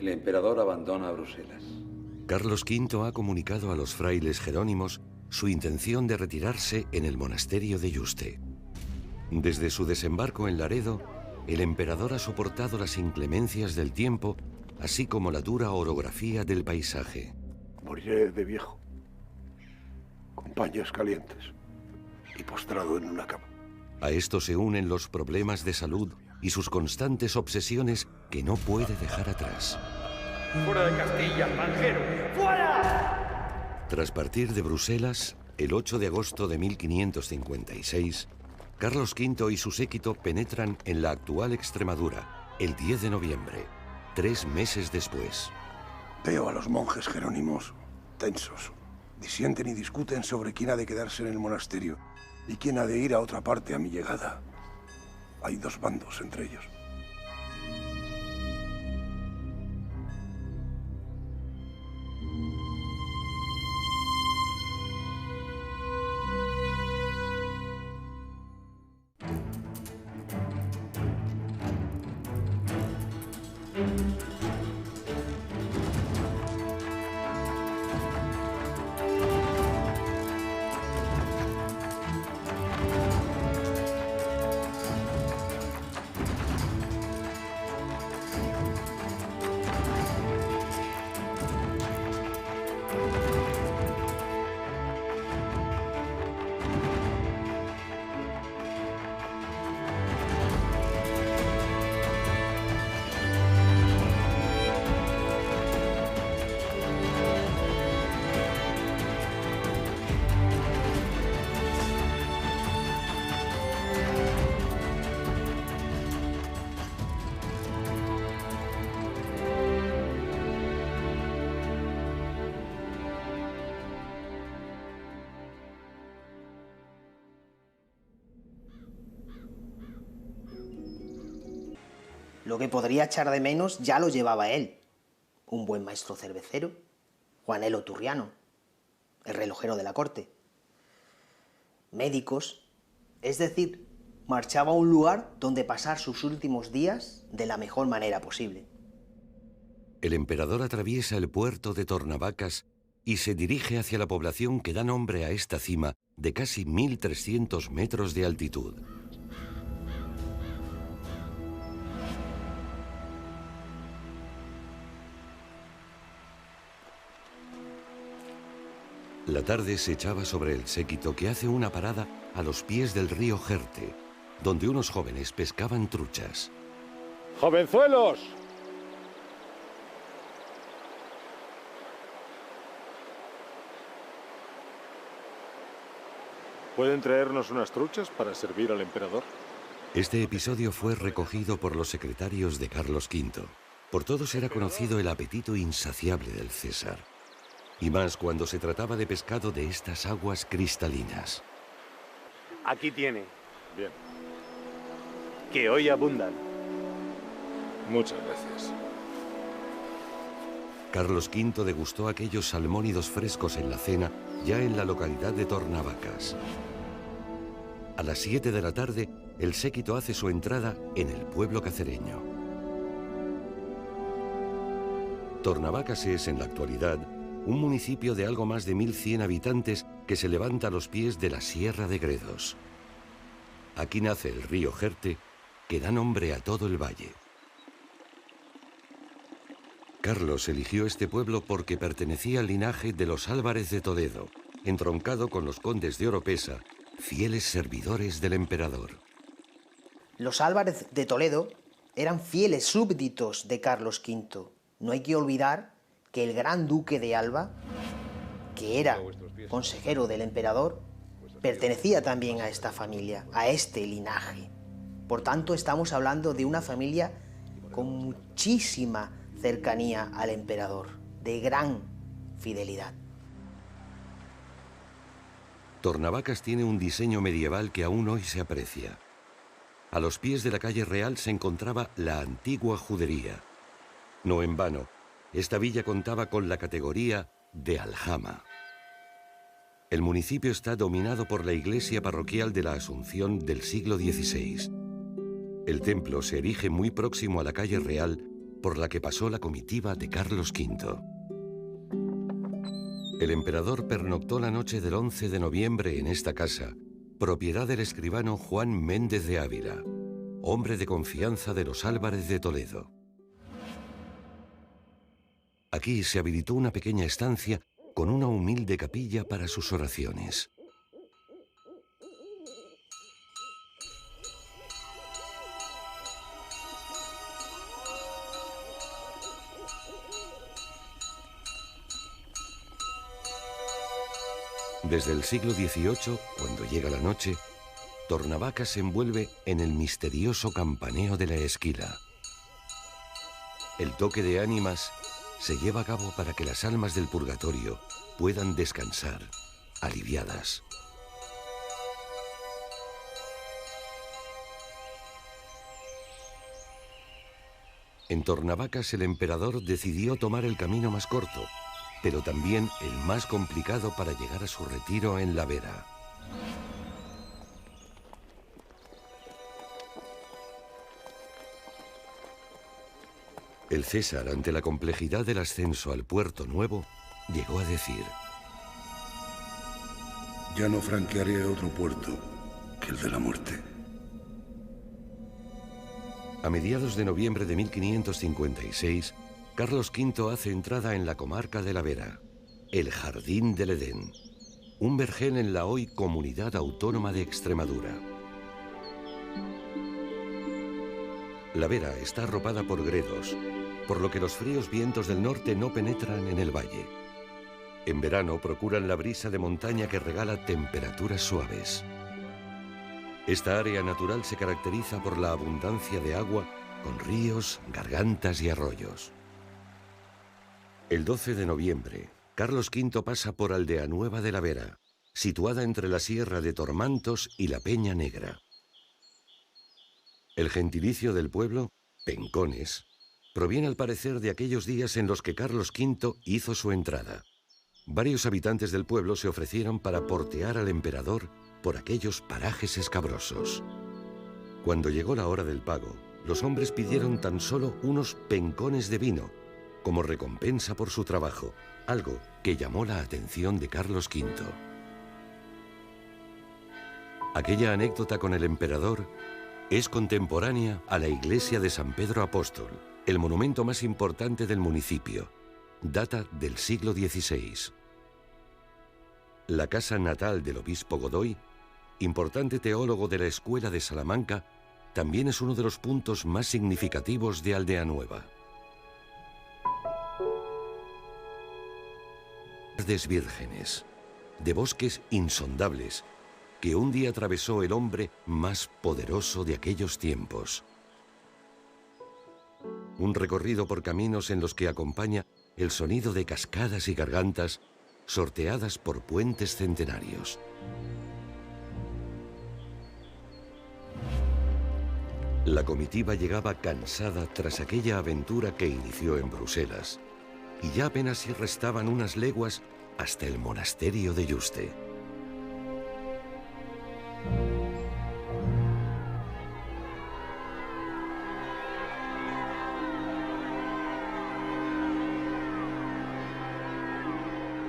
El emperador abandona Bruselas. Carlos V ha comunicado a los frailes jerónimos su intención de retirarse en el monasterio de Yuste. Desde su desembarco en Laredo, el emperador ha soportado las inclemencias del tiempo, así como la dura orografía del paisaje. Moriré de viejo, con paños calientes y postrado en una cama. A esto se unen los problemas de salud y sus constantes obsesiones que no puede dejar atrás. ¡Fuera de Castilla, extranjero! ¡Fuera! Tras partir de Bruselas, el 8 de agosto de 1556, Carlos V y su séquito penetran en la actual Extremadura, el 10 de noviembre, 3 meses después. Veo a los monjes jerónimos tensos. Disienten y discuten sobre quién ha de quedarse en el monasterio y quién ha de ir a otra parte a mi llegada. Hay 2 bandos entre ellos. Lo que podría echar de menos ya lo llevaba él. Un buen maestro cervecero, Juanelo Turriano, el relojero de la corte. Médicos, es decir, marchaba a un lugar donde pasar sus últimos días de la mejor manera posible. El emperador atraviesa el puerto de Tornavacas y se dirige hacia la población que da nombre a esta cima de casi 1.300 metros de altitud. La tarde se echaba sobre el séquito que hace una parada a los pies del río Jerte, donde unos jóvenes pescaban truchas. ¡Jovenzuelos! ¿Pueden traernos unas truchas para servir al emperador? Este episodio fue recogido por los secretarios de Carlos V. Por todos era conocido el apetito insaciable del César. Y más cuando se trataba de pescado de estas aguas cristalinas. Aquí tiene. Bien. Que hoy abundan. Muchas gracias. Carlos V degustó aquellos salmónidos frescos en la cena, ya en la localidad de Tornavacas. A las 7 de la tarde, el séquito hace su entrada en el pueblo cacereño. Tornavacas es, en la actualidad, un municipio de algo más de 1.100 habitantes que se levanta a los pies de la Sierra de Gredos. Aquí nace el río Jerte, que da nombre a todo el valle. Carlos eligió este pueblo porque pertenecía al linaje de los Álvarez de Toledo, entroncado con los condes de Oropesa, fieles servidores del emperador. Los Álvarez de Toledo eran fieles súbditos de Carlos V. No hay que olvidar que el gran duque de Alba, que era consejero del emperador, pertenecía también a esta familia, a este linaje. Por tanto, estamos hablando de una familia con muchísima cercanía al emperador, de gran fidelidad. Tornavacas tiene un diseño medieval que aún hoy se aprecia. A los pies de la calle Real se encontraba la antigua judería. No en vano, esta villa contaba con la categoría de aljama. El municipio está dominado por la iglesia parroquial de la Asunción del siglo XVI. El templo se erige muy próximo a la calle Real por la que pasó la comitiva de Carlos V. El emperador pernoctó la noche del 11 de noviembre en esta casa, propiedad del escribano Juan Méndez de Ávila, hombre de confianza de los Álvarez de Toledo. Aquí se habilitó una pequeña estancia con una humilde capilla para sus oraciones. Desde el siglo XVIII, cuando llega la noche, Tornavacas se envuelve en el misterioso campaneo de la esquila. El toque de ánimas se lleva a cabo para que las almas del purgatorio puedan descansar, aliviadas. En Tornavacas el emperador decidió tomar el camino más corto, pero también el más complicado para llegar a su retiro en la Vera. El César, ante la complejidad del ascenso al Puerto Nuevo, llegó a decir: ya no franquearé otro puerto que el de la muerte. A mediados de noviembre de 1556, Carlos V hace entrada en la comarca de la Vera, el Jardín del Edén, un vergel en la hoy Comunidad Autónoma de Extremadura. La Vera está arropada por gredos, por lo que los fríos vientos del norte no penetran en el valle. En verano procuran la brisa de montaña que regala temperaturas suaves. Esta área natural se caracteriza por la abundancia de agua, con ríos, gargantas y arroyos. El 12 de noviembre, Carlos V pasa por Aldeanueva de la Vera, situada entre la Sierra de Tormantos y la Peña Negra. El gentilicio del pueblo, Pencones, proviene al parecer de aquellos días en los que Carlos V hizo su entrada. Varios habitantes del pueblo se ofrecieron para portear al emperador por aquellos parajes escabrosos. Cuando llegó la hora del pago, los hombres pidieron tan solo unos pencones de vino, como recompensa por su trabajo, algo que llamó la atención de Carlos V. Aquella anécdota con el emperador es contemporánea a la iglesia de San Pedro Apóstol, el monumento más importante del municipio. Data del siglo XVI. La casa natal del obispo Godoy, importante teólogo de la Escuela de Salamanca, también es uno de los puntos más significativos de Aldeanueva. Verdes vírgenes, de bosques insondables, que un día atravesó el hombre más poderoso de aquellos tiempos. Un recorrido por caminos en los que acompaña el sonido de cascadas y gargantas sorteadas por puentes centenarios. La comitiva llegaba cansada tras aquella aventura que inició en Bruselas, y ya apenas si restaban unas leguas hasta el monasterio de Yuste.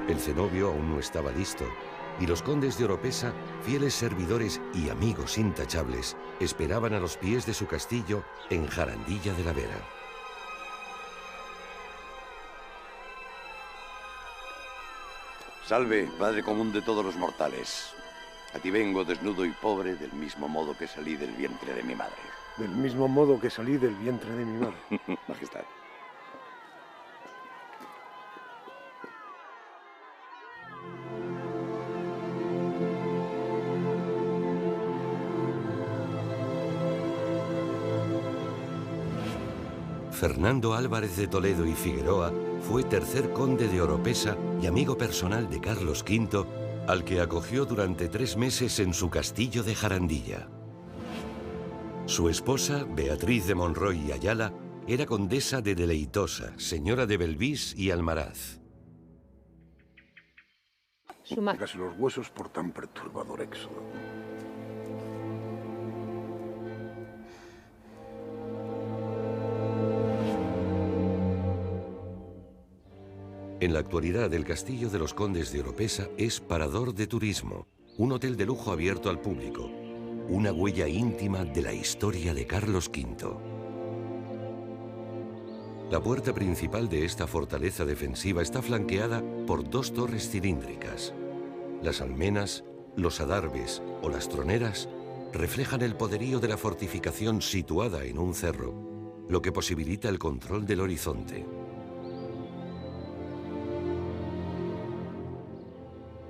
El cenobio aún no estaba listo, y los condes de Oropesa, fieles servidores y amigos intachables, esperaban a los pies de su castillo en Jarandilla de la Vera. Salve, Padre común de todos los mortales. A ti vengo desnudo y pobre del mismo modo que salí del vientre de mi madre. Del mismo modo que salí del vientre de mi madre. Majestad. Fernando Álvarez de Toledo y Figueroa fue tercer conde de Oropesa y amigo personal de Carlos V, al que acogió durante 3 meses en su castillo de Jarandilla. Su esposa, Beatriz de Monroy y Ayala, era condesa de Deleitosa, señora de Belvís y Almaraz. Casi los huesos por tan perturbador éxodo. En la actualidad, el Castillo de los Condes de Oropesa es parador de turismo, un hotel de lujo abierto al público, una huella íntima de la historia de Carlos V. La puerta principal de esta fortaleza defensiva está flanqueada por dos torres cilíndricas. Las almenas, los adarves o las troneras reflejan el poderío de la fortificación situada en un cerro, lo que posibilita el control del horizonte.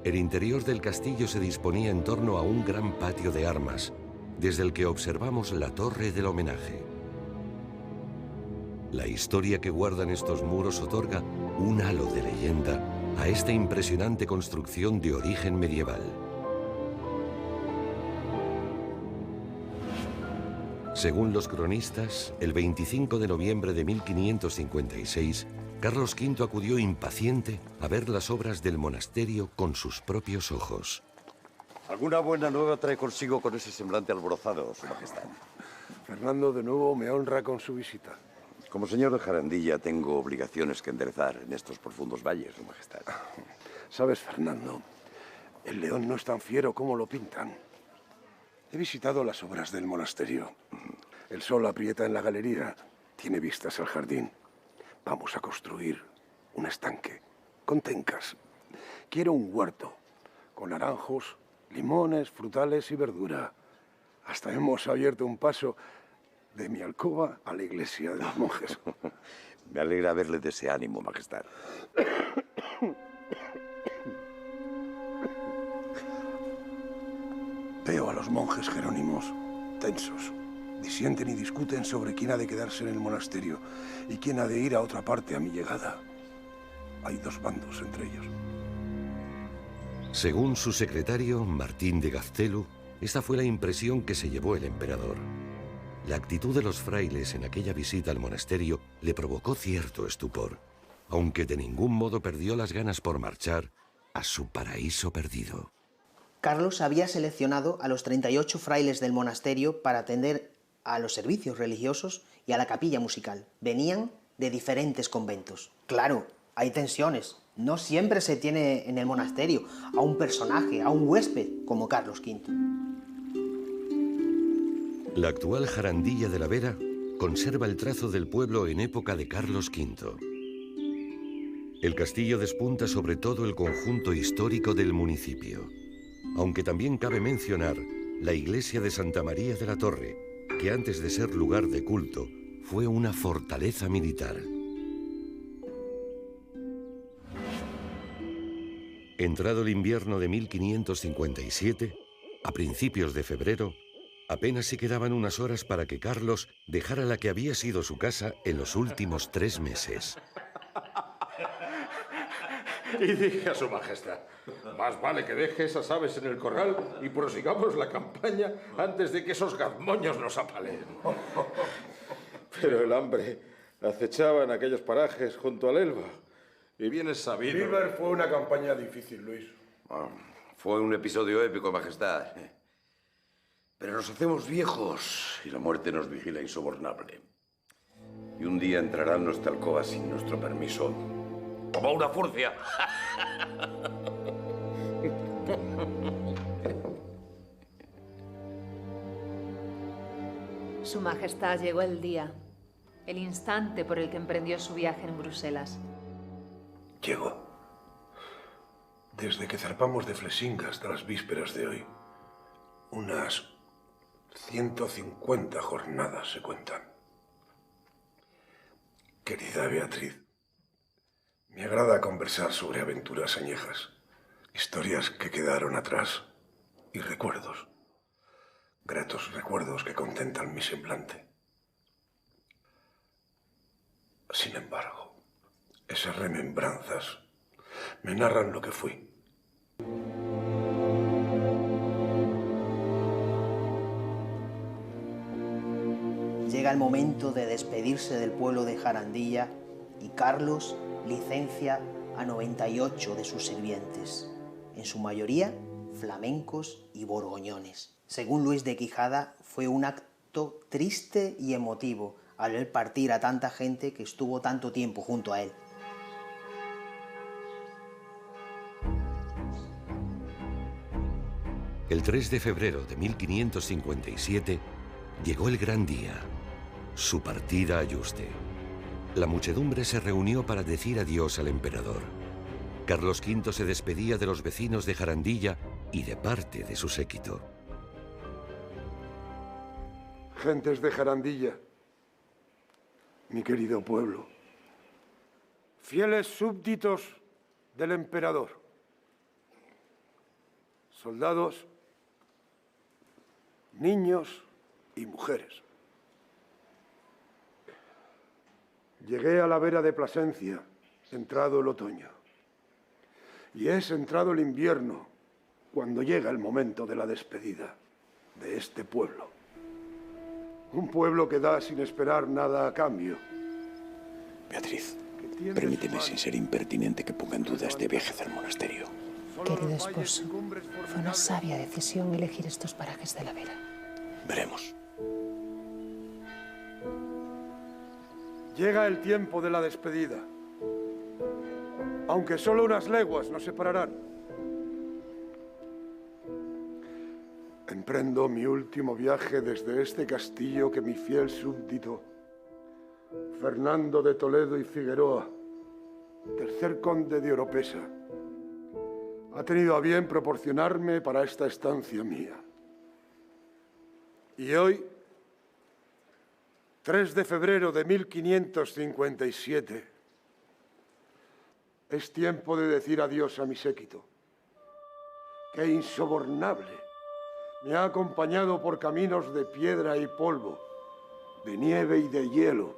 El interior del castillo se disponía en torno a un gran patio de armas, desde el que observamos la torre del homenaje. La historia que guardan estos muros otorga un halo de leyenda a esta impresionante construcción de origen medieval. Según los cronistas, el 25 de noviembre de 1556, Carlos V acudió impaciente a ver las obras del monasterio con sus propios ojos. ¿Alguna buena nueva trae consigo con ese semblante alborozado, Su Majestad? Fernando de nuevo me honra con su visita. Como señor de Jarandilla tengo obligaciones que enderezar en estos profundos valles, Su Majestad. Sabes, Fernando, el león no es tan fiero como lo pintan. He visitado las obras del monasterio. El sol aprieta en la galería, tiene vistas al jardín. Vamos a construir un estanque con tencas. Quiero un huerto con naranjos, limones, frutales y verdura. Hasta hemos abierto un paso de mi alcoba a la iglesia de los monjes. Me alegra verle de ese ánimo, Majestad. Veo a los monjes jerónimos tensos. Disienten y discuten sobre quién ha de quedarse en el monasterio y quién ha de ir a otra parte a mi llegada. Hay dos bandos entre ellos. Según su secretario, Martín de Gaztelu, esta fue la impresión que se llevó el emperador. La actitud de los frailes en aquella visita al monasterio le provocó cierto estupor, aunque de ningún modo perdió las ganas por marchar a su paraíso perdido. Carlos había seleccionado a los 38 frailes del monasterio para atender a los servicios religiosos y a la capilla musical. Venían de diferentes conventos. Claro, hay tensiones. No siempre se tiene en el monasterio a un personaje, a un huésped como Carlos V. La actual Jarandilla de la Vera conserva el trazo del pueblo en época de Carlos V. El castillo despunta sobre todo el conjunto histórico del municipio, aunque también cabe mencionar la iglesia de Santa María de la Torre, que antes de ser lugar de culto, fue una fortaleza militar. Entrado el invierno de 1557, a principios de febrero, apenas si quedaban unas horas para que Carlos dejara la que había sido su casa en los últimos 3 meses. Y dije a su majestad, más vale que deje esas aves en el corral y prosigamos la campaña antes de que esos gazmoños nos apaleen. Pero el hambre acechaba en aquellos parajes junto al Elba. Y bien es sabido... Liber fue una campaña difícil, Luis. Fue un episodio épico, Majestad. Pero nos hacemos viejos y la muerte nos vigila insobornable. Y un día entrará en nuestra alcoba sin nuestro permiso, como una furcia. Su Majestad, llegó el día, el instante por el que emprendió su viaje en Bruselas. Llegó. Desde que zarpamos de Flesinga hasta las vísperas de hoy, unas 150 jornadas se cuentan. Querida Beatriz, me agrada conversar sobre aventuras añejas, historias que quedaron atrás y recuerdos, gratos recuerdos que contentan mi semblante. Sin embargo, esas remembranzas me narran lo que fui. Llega el momento de despedirse del pueblo de Jarandilla y Carlos licencia a 98 de sus sirvientes, en su mayoría flamencos y borgoñones. Según Luis de Quijada, fue un acto triste y emotivo al ver partir a tanta gente que estuvo tanto tiempo junto a él. El 3 de febrero de 1557 llegó el gran día, su partida a Yuste. La muchedumbre se reunió para decir adiós al emperador. Carlos V se despedía de los vecinos de Jarandilla y de parte de su séquito. Gentes de Jarandilla, mi querido pueblo, fieles súbditos del emperador, soldados, niños y mujeres. Llegué a la vera de Plasencia, entrado el otoño, y es entrado el invierno cuando llega el momento de la despedida de este pueblo. Un pueblo que da sin esperar nada a cambio. Beatriz, permíteme, sin ser impertinente, que ponga en duda este viaje hacia el monasterio. Querido esposo, fue una sabia decisión elegir estos parajes de la Vera. Veremos. Llega el tiempo de la despedida. Aunque solo unas leguas nos separarán. Emprendo mi último viaje desde este castillo que mi fiel súbdito, Fernando de Toledo y Figueroa, tercer conde de Oropesa, ha tenido a bien proporcionarme para esta estancia mía. Y hoy, 3 de febrero de 1557, es tiempo de decir adiós a mi séquito, que insobornable me ha acompañado por caminos de piedra y polvo, de nieve y de hielo,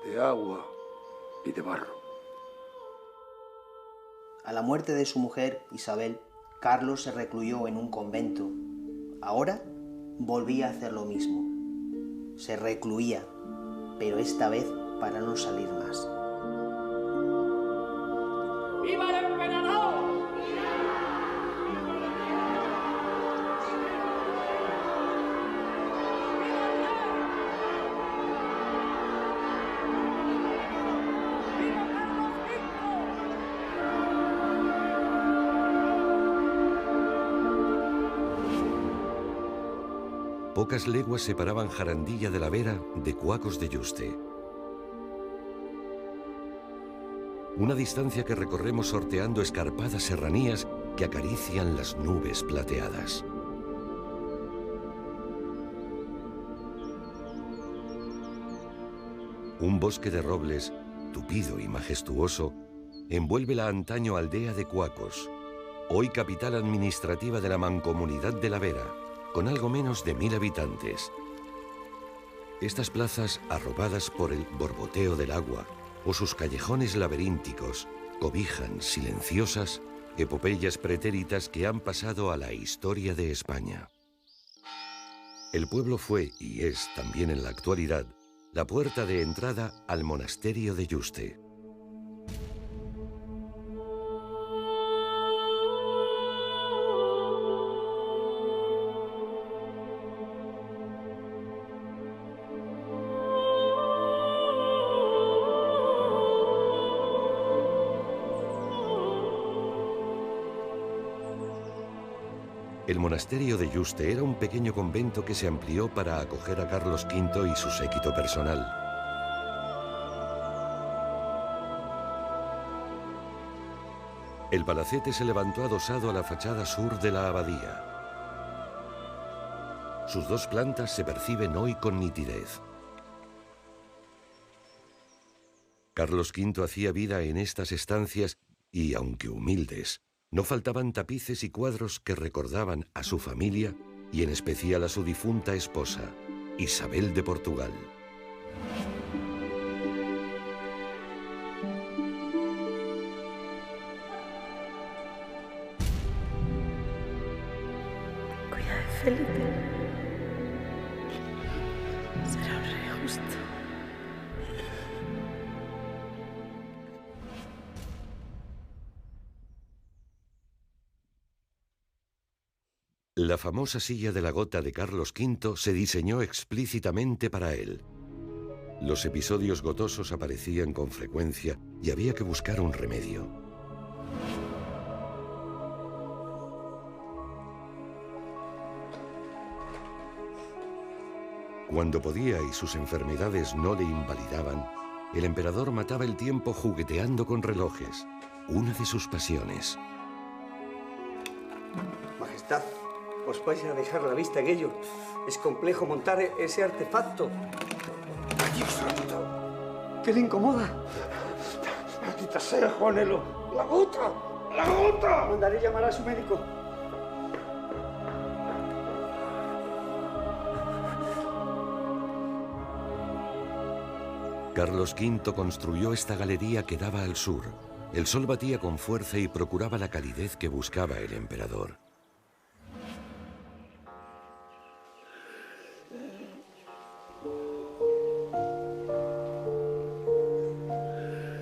de agua y de barro. A la muerte de su mujer, Isabel, Carlos se recluyó en un convento. Ahora volvía a hacer lo mismo. Se recluía, pero esta vez para no salir más. ¡Viva el emperador! Pocas leguas separaban Jarandilla de la Vera de Cuacos de Yuste. Una distancia que recorremos sorteando escarpadas serranías que acarician las nubes plateadas. Un bosque de robles, tupido y majestuoso, envuelve la antaño aldea de Cuacos, hoy capital administrativa de la Mancomunidad de la Vera, con algo menos de 1000 habitantes. Estas plazas, arropadas por el borboteo del agua o sus callejones laberínticos, cobijan silenciosas epopeyas pretéritas que han pasado a la historia de España. El pueblo fue, y es también en la actualidad, la puerta de entrada al monasterio de Yuste. El monasterio de Yuste era un pequeño convento que se amplió para acoger a Carlos V y su séquito personal. El palacete se levantó adosado a la fachada sur de la abadía. Sus 2 plantas se perciben hoy con nitidez. Carlos V hacía vida en estas estancias y, aunque humildes, no faltaban tapices y cuadros que recordaban a su familia y en especial a su difunta esposa, Isabel de Portugal. Cuida de Felipe. Será un rey justo. La famosa silla de la gota de Carlos V se diseñó explícitamente para él. Los episodios gotosos aparecían con frecuencia y había que buscar un remedio. Cuando podía y sus enfermedades no le invalidaban, el emperador mataba el tiempo jugueteando con relojes, una de sus pasiones. Majestad, os vais a dejar la vista en ello. Es complejo montar ese artefacto. ¿Qué le incomoda? ¡Maldita sea, Juanelo! ¡La gota! ¡La gota! Mandaré llamar a su médico. Carlos V construyó esta galería que daba al sur. El sol batía con fuerza y procuraba la calidez que buscaba el emperador.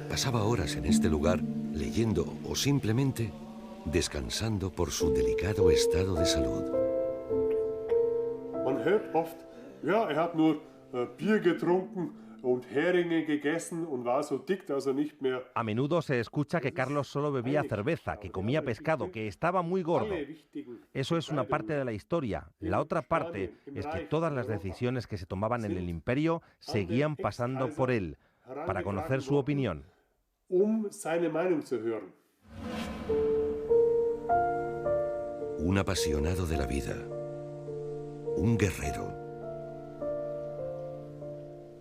Pasaba horas en este lugar leyendo o simplemente descansando por su delicado estado de salud. Man hört oft, ja, hat nur Bier getrunken und Heringe gegessen und war so dick, dass nicht mehr. A menudo se escucha que Carlos solo bebía cerveza, que comía pescado, que estaba muy gordo. Eso es una parte de la historia. La otra parte es que todas las decisiones que se tomaban en el imperio seguían pasando por él, para conocer su opinión. Seine Meinung zu hören. Un apasionado de la vida, un guerrero,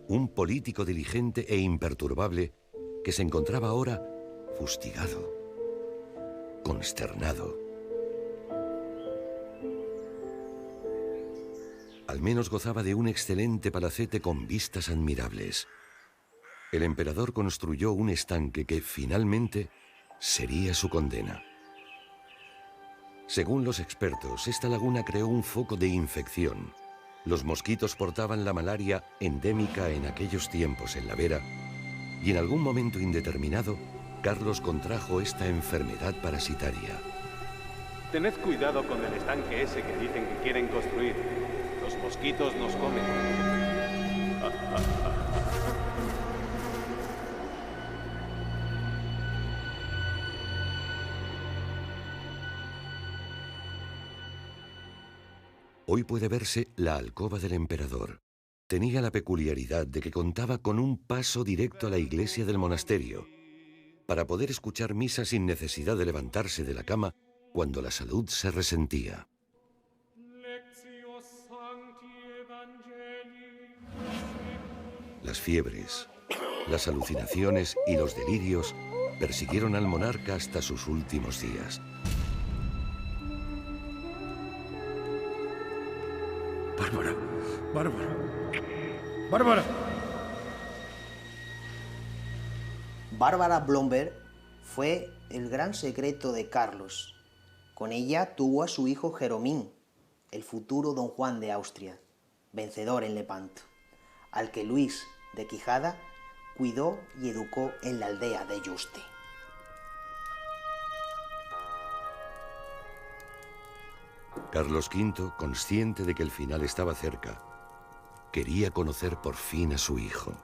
un político diligente e imperturbable que se encontraba ahora fustigado, consternado. Al menos gozaba de un excelente palacete con vistas admirables. El emperador construyó un estanque que finalmente sería su condena. Según los expertos, esta laguna creó un foco de infección. Los mosquitos portaban la malaria endémica en aquellos tiempos en la Vera, y en algún momento indeterminado, Carlos contrajo esta enfermedad parasitaria. Tened cuidado con el estanque ese que dicen que quieren construir. Los mosquitos nos comen. Hoy puede verse la alcoba del emperador. Tenía la peculiaridad de que contaba con un paso directo a la iglesia del monasterio, para poder escuchar misa sin necesidad de levantarse de la cama cuando la salud se resentía. Las fiebres, las alucinaciones y los delirios persiguieron al monarca hasta sus últimos días. ¡Bárbara! ¡Bárbara! ¡Bárbara! Bárbara Blomberg fue el gran secreto de Carlos. Con ella tuvo a su hijo Jeromín, el futuro don Juan de Austria, vencedor en Lepanto, al que Luis de Quijada cuidó y educó en la aldea de Yuste. Carlos V, consciente de que el final estaba cerca, quería conocer por fin a su hijo.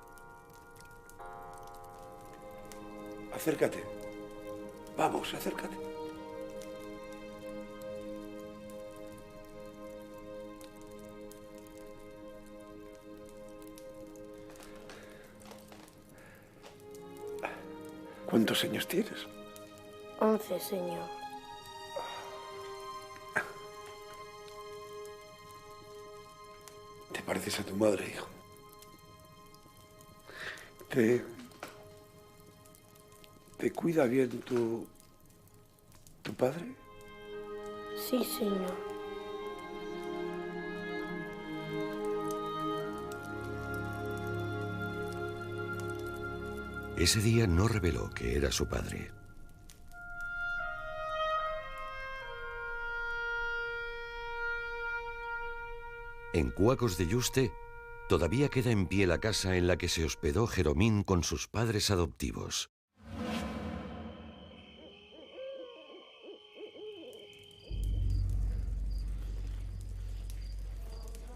Acércate. Vamos, acércate. ¿Cuántos años tienes? 11, señor. Te pareces a tu madre, hijo. ¿Te cuida bien tu padre? Sí, señor. Ese día no reveló que era su padre. En Cuacos de Yuste todavía queda en pie la casa en la que se hospedó Jeromín con sus padres adoptivos.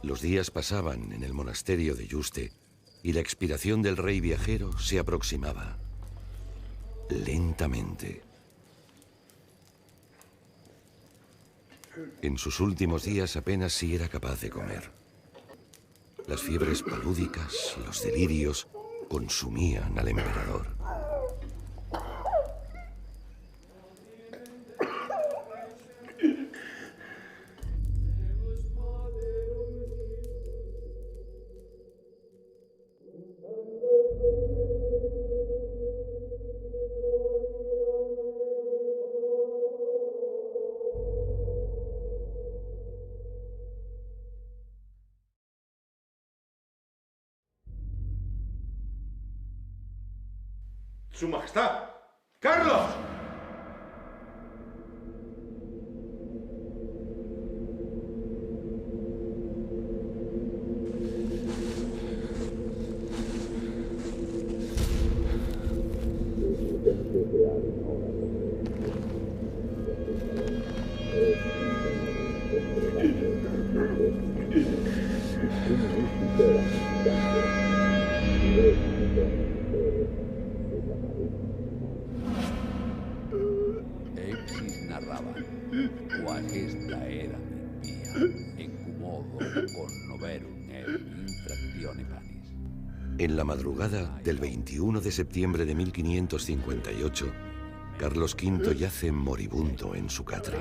Los días pasaban en el monasterio de Yuste y la expiración del rey viajero se aproximaba lentamente. En sus últimos días apenas si era capaz de comer. Las fiebres palúdicas, los delirios, consumían al emperador. ¡Su Majestad! ¡Carlos! Exis narraba, questa era mia, encumodo connoverum infractione panis. En la madrugada del 21 de septiembre de 1558, Carlos V yace moribundo en su catre.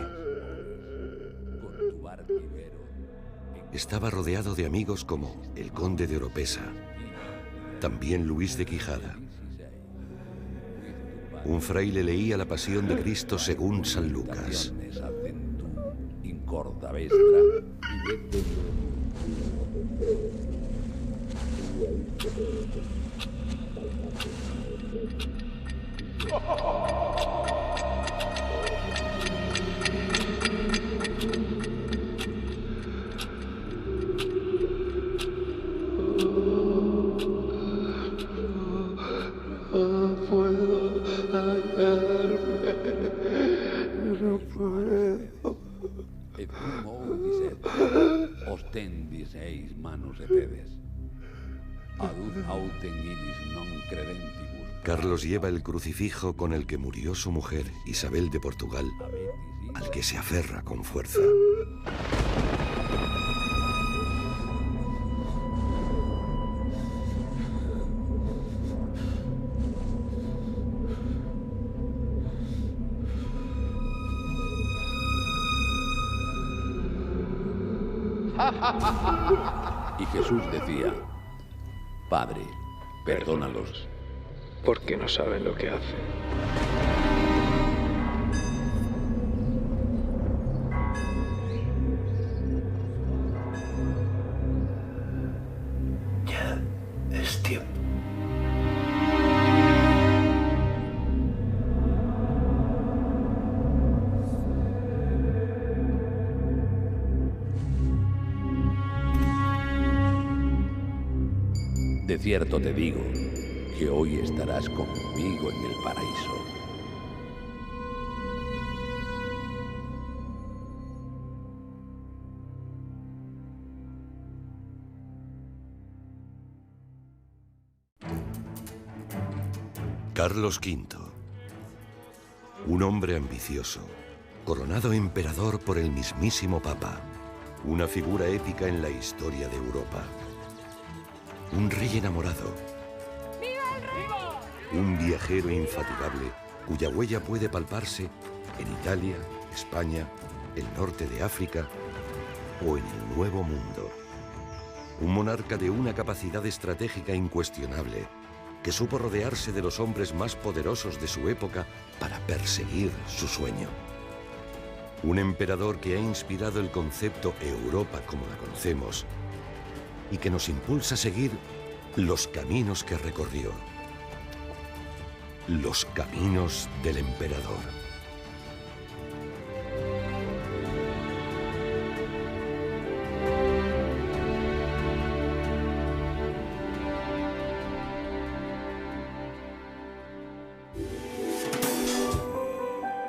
Estaba rodeado de amigos como el conde de Oropesa, también Luis de Quijada. Un fraile leía la Pasión de Cristo según San Lucas. No puedo. Et cum audicet, ostendis eis manus et pedes. Adut autem illis non credentibus. Carlos lleva el crucifijo con el que murió su mujer, Isabel de Portugal, al que se aferra con fuerza. Y Jesús decía, Padre, perdónalos, porque no saben lo que hacen. Ya es tiempo. de cierto te digo que hoy estarás conmigo en el paraíso. Carlos V, un hombre ambicioso, coronado emperador por el mismísimo Papa, una figura épica en la historia de Europa, un rey enamorado, un viajero infatigable cuya huella puede palparse en Italia, España, el norte de África o en el Nuevo Mundo, un monarca de una capacidad estratégica incuestionable, que supo rodearse de los hombres más poderosos de su época para perseguir su sueño. Un emperador que ha inspirado el concepto Europa como la conocemos y que nos impulsa a seguir los caminos que recorrió. Los caminos del emperador.